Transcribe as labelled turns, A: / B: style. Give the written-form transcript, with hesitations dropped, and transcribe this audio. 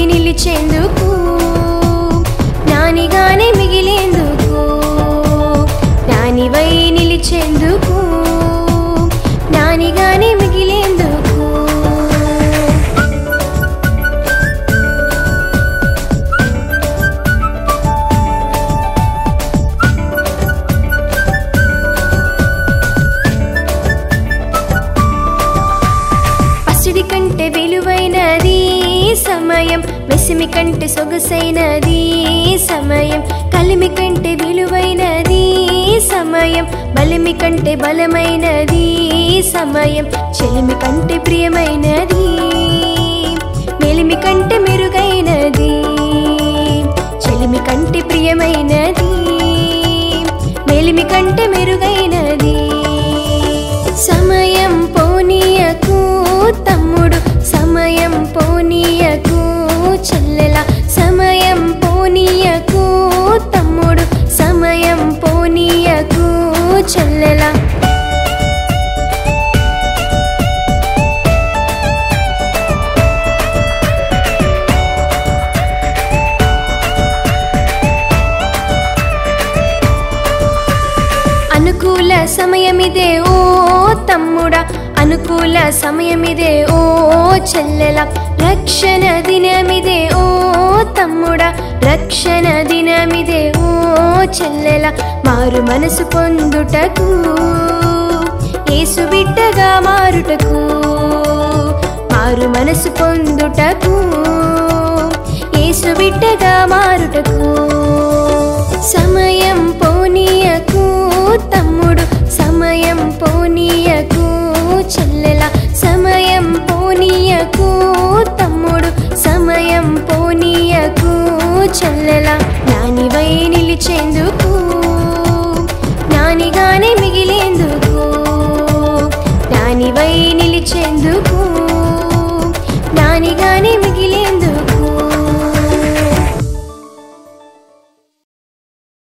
A: నిలిచేందుకు జ్ఞానిగానే మిగిలేందుకు జ్ఞానివై నిలిచేందుకు జ్ఞానిగానే మిగిలేందుకు పసిడి కంటే విలువైనది సమయం వెసిమి కంటే సొగసైనది సమయం కలిమి కంటే విలువైనది సమయం బలిమి కంటే బలమైనది సమయం చెలిమి కంటే ప్రియమైనది మేలిమి కంటే మెరుగైనది చెలిమి కంటే ప్రియమైనది మేలిమి కంటే మెరుగైనది సమయం పోనీయకు తమ్ముడు సమయం పోనీయకు చెల్లెల సమయం పోనీయకు తమ్ముడు సమయం పోనీయకు చెల్లెల అనుకూల సమయమిదే ఓ తమ్ముడా అనుకూల సమయమిదే ఓ చెల్లెల రక్షణ దినమిదే ఓ తమ్ముడా రక్షణ దినమిదే ఓ చెల్లెల మారు మనసు పొందుటకు యేసు బిడ్డగా మారుటకు మారు మనసు పొందుటకు యేసు బిడ్డగా మారుటకు సమయం పోనీయకు తమ్ముడు సమయం పోనీయకు చెల్లెల సమయం పోనీయకు తమ్ముడు సమయం పోనీయకు చెల్లెల జ్ఞానివై నిలిచేందుకు జ్ఞానిగానే మిగిలేందుకు జ్ఞానివై నిలిచేందుకు జ్ఞానిగానే మిగిలేందుకు